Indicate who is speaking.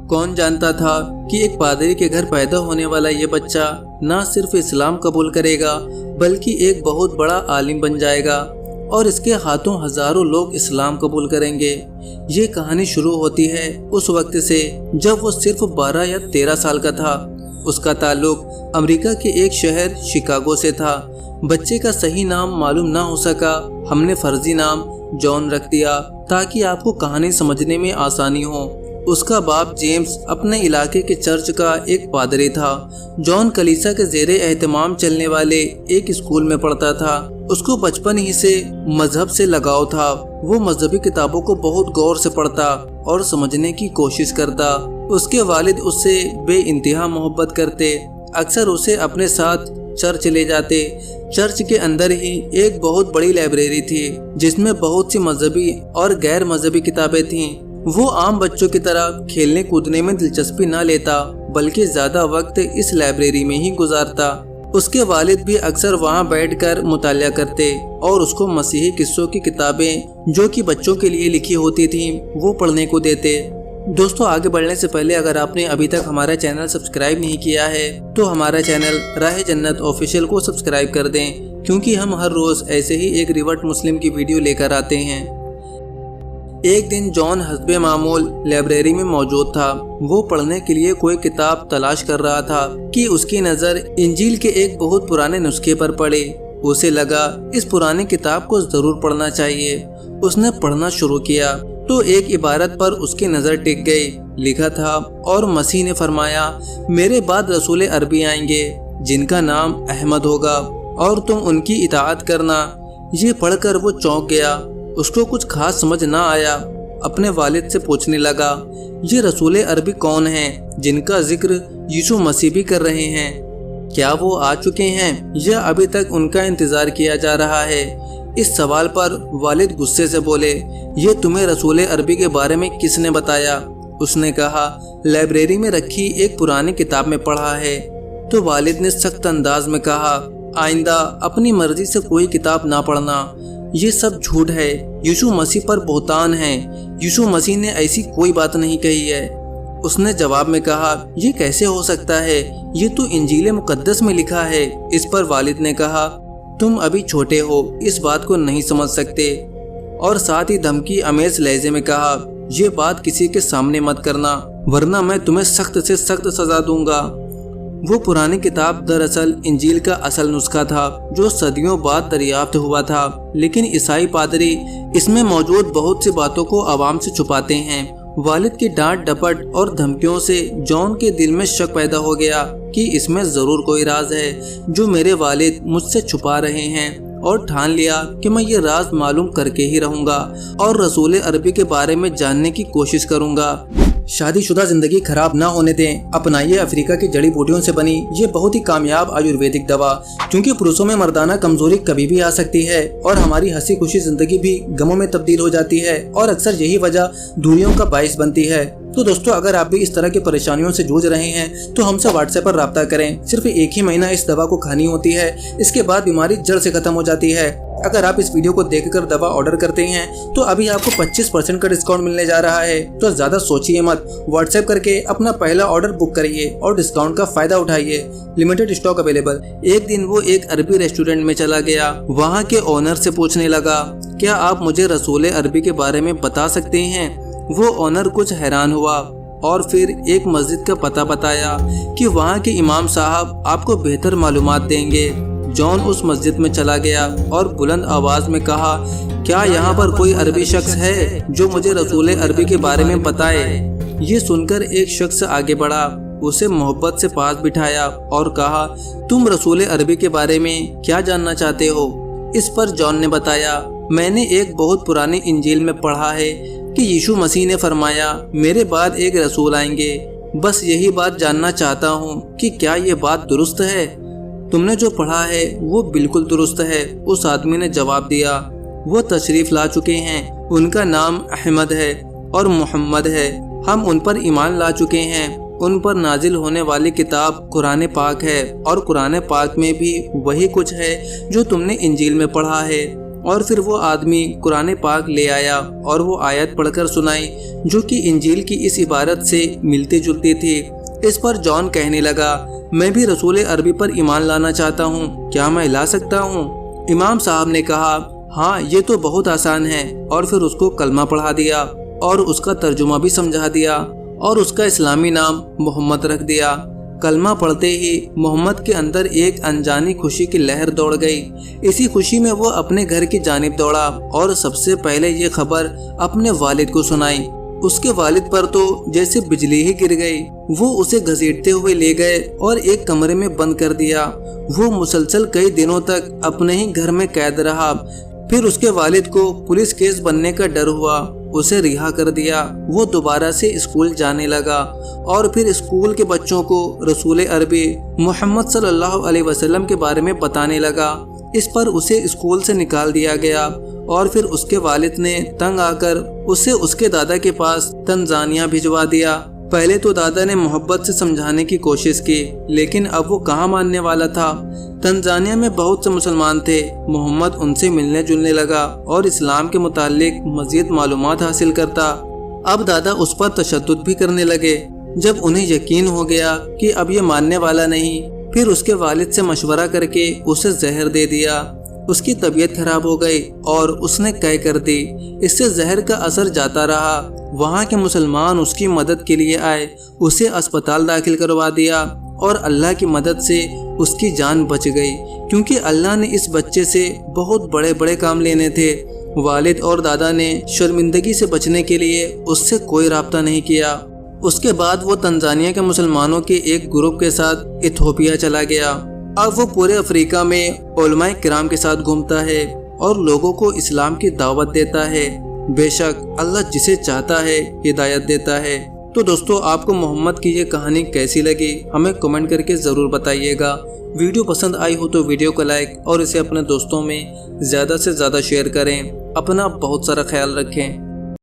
Speaker 1: کون جانتا تھا کہ ایک پادری کے گھر پیدا ہونے والا یہ بچہ نہ صرف اسلام قبول کرے گا بلکہ ایک بہت بڑا عالم بن جائے گا اور اس کے ہاتھوں ہزاروں لوگ اسلام قبول کریں گے۔ یہ کہانی شروع ہوتی ہے اس وقت سے جب وہ صرف 12 یا 13 سال کا تھا۔ اس کا تعلق امریکہ کے ایک شہر شکاگو سے تھا۔ بچے کا صحیح نام معلوم نہ ہو سکا، ہم نے فرضی نام جان رکھ دیا تاکہ آپ کو کہانی سمجھنے میں آسانی ہو۔ اس کا باپ جیمز اپنے علاقے کے چرچ کا ایک پادری تھا۔ جان کلیسا کے زیر اہتمام چلنے والے ایک اسکول میں پڑھتا تھا۔ اس کو بچپن ہی سے مذہب سے لگاؤ تھا۔ وہ مذہبی کتابوں کو بہت غور سے پڑھتا اور سمجھنے کی کوشش کرتا۔ اس کے والد اس سے بے انتہا محبت کرتے، اکثر اسے اپنے ساتھ چرچ لے جاتے۔ چرچ کے اندر ہی ایک بہت بڑی لائبریری تھی جس میں بہت سی مذہبی اور غیر مذہبی کتابیں تھیں۔ وہ عام بچوں کی طرح کھیلنے کودنے میں دلچسپی نہ لیتا بلکہ زیادہ وقت اس لائبریری میں ہی گزارتا۔ اس کے والد بھی اکثر وہاں بیٹھ کر مطالعہ کرتے اور اس کو مسیحی قصوں کی کتابیں جو کہ بچوں کے لیے لکھی ہوتی تھیں وہ پڑھنے کو دیتے۔ دوستو، آگے بڑھنے سے پہلے اگر آپ نے ابھی تک ہمارا چینل سبسکرائب نہیں کیا ہے تو ہمارا چینل راہ جنت آفیشیل کو سبسکرائب کر دیں، کیونکہ ہم ہر روز ایسے ہی ایک ریورٹ مسلم کی ویڈیو لے کر آتے ہیں۔ ایک دن جان حسب معمول لائبریری میں موجود تھا۔ وہ پڑھنے کے لیے کوئی کتاب تلاش کر رہا تھا کہ اس کی نظر انجیل کے ایک بہت پرانے نسخے پر پڑی۔ اسے لگا اس پرانی کتاب کو ضرور پڑھنا چاہیے۔ اس نے پڑھنا شروع کیا تو ایک عبارت پر اس کی نظر ٹک گئی۔ لکھا تھا، اور مسیح نے فرمایا، میرے بعد رسول عربی آئیں گے جن کا نام احمد ہوگا اور تم ان کی اطاعت کرنا۔ یہ پڑھ کر وہ چونک گیا۔ اس کو کچھ خاص سمجھ نہ آیا۔ اپنے والد سے پوچھنے لگا، یہ رسول عربی کون ہیں جن کا ذکر یسوع مسیح بھی کر رہے ہیں؟ کیا وہ آ چکے ہیں یا ابھی تک ان کا انتظار کیا جا رہا ہے؟ اس سوال پر والد غصے سے بولے، یہ تمہیں رسول عربی کے بارے میں کس نے بتایا؟ اس نے کہا، لائبریری میں رکھی ایک پرانی کتاب میں پڑھا ہے۔ تو والد نے سخت انداز میں کہا، آئندہ اپنی مرضی سے کوئی کتاب نہ پڑھنا، یہ سب جھوٹ ہے۔ یسوع مسیح پر بہتان ہے۔ یسوع مسیح نے ایسی کوئی بات نہیں کہی ہے۔ اس نے جواب میں کہا، یہ کیسے ہو سکتا ہے؟ یہ تو انجیل مقدس میں لکھا ہے۔ اس پر والد نے کہا، تم ابھی چھوٹے ہو، اس بات کو نہیں سمجھ سکتے، اور ساتھ ہی دھمکی آمیز لہجے میں کہا، یہ بات کسی کے سامنے مت کرنا ورنہ میں تمہیں سخت سے سخت سزا دوں گا۔ وہ پرانی کتاب دراصل انجیل کا اصل نسخہ تھا جو صدیوں بعد دریافت ہوا تھا، لیکن عیسائی پادری اس میں موجود بہت سی باتوں کو عوام سے چھپاتے ہیں۔ والد کی ڈانٹ ڈپٹ اور دھمکیوں سے جان کے دل میں شک پیدا ہو گیا کہ اس میں ضرور کوئی راز ہے جو میرے والد مجھ سے چھپا رہے ہیں، اور ٹھان لیا کہ میں یہ راز معلوم کر کے ہی رہوں گا اور رسول عربی کے بارے میں جاننے کی کوشش کروں گا۔ شادی شدہ زندگی خراب نہ ہونے دیں، اپنائیے افریقہ کی جڑی بوٹیوں سے بنی یہ بہت ہی کامیاب آیورویدک دوا، کیونکہ پروسوں میں مردانہ کمزوری کبھی بھی آ سکتی ہے اور ہماری ہنسی خوشی زندگی بھی غموں میں تبدیل ہو جاتی ہے، اور اکثر یہی وجہ دوریوں کا باعث بنتی ہے۔ تو دوستو، اگر آپ بھی اس طرح کی پریشانیوں سے جوجھ رہے ہیں تو ہم سے واٹس ایپ پر رابطہ کریں۔ صرف ایک ہی مہینہ اس دوا کو کھانی ہوتی ہے، اس کے بعد بیماری جڑ سے ختم ہو جاتی ہے۔ اگر آپ اس ویڈیو کو دیکھ کر دوا آرڈر کرتے ہیں تو ابھی آپ کو 25% کا ڈسکاؤنٹ ملنے جا رہا ہے، تو زیادہ سوچیے مت، واٹس ایپ کر کے اپنا پہلا آرڈر بک کریے اور ڈسکاؤنٹ کا فائدہ اٹھائیے۔ Limited stock available. ایک دن وہ ایک عربی ریسٹورنٹ میں چلا گیا۔ وہاں کے اونر سے پوچھنے لگا، کیا آپ مجھے رسول عربی کے بارے میں بتا سکتے ہیں؟ وہ اونر کچھ حیران ہوا اور پھر ایک مسجد کا پتہ بتایا کہ وہاں کے امام صاحب آپ کو بہتر معلومات دیں گے۔ جان اس مسجد میں چلا گیا اور بلند آواز میں کہا، کیا یہاں پر کوئی عربی شخص ہے جو مجھے رسول عربی کے بارے میں بتائے؟ یہ سن کر ایک شخص آگے بڑھا، اسے محبت سے پاس بٹھایا اور کہا، تم رسول عربی کے بارے میں کیا جاننا چاہتے ہو؟ اس پر جان نے بتایا، میں نے ایک بہت پرانی انجیل میں پڑھا ہے کہ یسوع مسیح نے فرمایا، میرے بعد ایک رسول آئیں گے، بس یہی بات جاننا چاہتا ہوں کہ کیا یہ بات درست ہے؟ تم نے جو پڑھا ہے وہ بالکل درست ہے، اس آدمی نے جواب دیا۔ وہ تشریف لا چکے ہیں، ان کا نام احمد ہے اور محمد ہے، ہم ان پر ایمان لا چکے ہیں۔ ان پر نازل ہونے والی کتاب قرآن پاک ہے، اور قرآن پاک میں بھی وہی کچھ ہے جو تم نے انجیل میں پڑھا ہے۔ اور پھر وہ آدمی قرآن پاک لے آیا اور وہ آیت پڑھ کر سنائی جو کہ انجیل کی اس عبارت سے ملتی جلتی تھی۔ اس پر جان کہنے لگا، میں بھی رسول عربی پر ایمان لانا چاہتا ہوں، کیا میں لا سکتا ہوں؟ امام صاحب نے کہا، ہاں یہ تو بہت آسان ہے، اور پھر اس کو کلمہ پڑھا دیا اور اس کا ترجمہ بھی سمجھا دیا اور اس کا اسلامی نام محمد رکھ دیا۔ کلمہ پڑھتے ہی محمد کے اندر ایک انجانی خوشی کی لہر دوڑ گئی۔ اسی خوشی میں وہ اپنے گھر کی جانب دوڑا اور سب سے پہلے یہ خبر اپنے والد کو سنائی۔ اس کے والد پر تو جیسے بجلی ہی گر گئی۔ وہ اسے گھسیٹتے ہوئے لے گئے اور ایک کمرے میں بند کر دیا۔ وہ مسلسل کئی دنوں تک اپنے ہی گھر میں قید رہا۔ پھر اس کے والد کو پولیس کیس بننے کا ڈر ہوا، اسے رہا کر دیا۔ وہ دوبارہ سے اسکول جانے لگا اور پھر اسکول کے بچوں کو رسول عربی محمد صلی اللہ علیہ وسلم کے بارے میں بتانے لگا۔ اس پر اسے اسکول سے نکال دیا گیا اور پھر اس کے والد نے تنگ آ کر اسے اس کے دادا کے پاس تنزانیہ بھجوا دیا۔ پہلے تو دادا نے محبت سے سمجھانے کی کوشش کی، لیکن اب وہ کہاں ماننے والا تھا۔ تنزانیہ میں بہت سے مسلمان تھے۔ محمد ان سے ملنے جلنے لگا اور اسلام کے متعلق مزید معلومات حاصل کرتا۔ اب دادا اس پر تشدد بھی کرنے لگے۔ جب انہیں یقین ہو گیا کہ اب یہ ماننے والا نہیں، پھر اس کے والد سے مشورہ کر کے اسے زہر دے دیا۔ اس کی طبیعت خراب ہو گئی اور اس نے قے کر دی۔ اس سے زہر کا اثر جاتا رہا۔ وہاں کے مسلمان اس کی مدد کے لیے آئے، اسے اسپتال داخل کروا دیا اور اللہ کی مدد سے اس کی جان بچ گئی، کیونکہ اللہ نے اس بچے سے بہت بڑے بڑے کام لینے تھے۔ والد اور دادا نے شرمندگی سے بچنے کے لیے اس سے کوئی رابطہ نہیں کیا۔ اس کے بعد وہ تنزانیہ کے مسلمانوں کے ایک گروپ کے ساتھ ایتھوپیا چلا گیا۔ اب وہ پورے افریقہ میں علماء کرام کے ساتھ گھومتا ہے اور لوگوں کو اسلام کی دعوت دیتا ہے۔ بے شک اللہ جسے چاہتا ہے ہدایت دیتا ہے۔ تو دوستو، آپ کو محمد کی یہ کہانی کیسی لگی ہمیں کمنٹ کر کے ضرور بتائیے گا۔ ویڈیو پسند آئی ہو تو ویڈیو کو لائک اور اسے اپنے دوستوں میں زیادہ سے زیادہ شیئر کریں۔ اپنا بہت سارا خیال رکھیں۔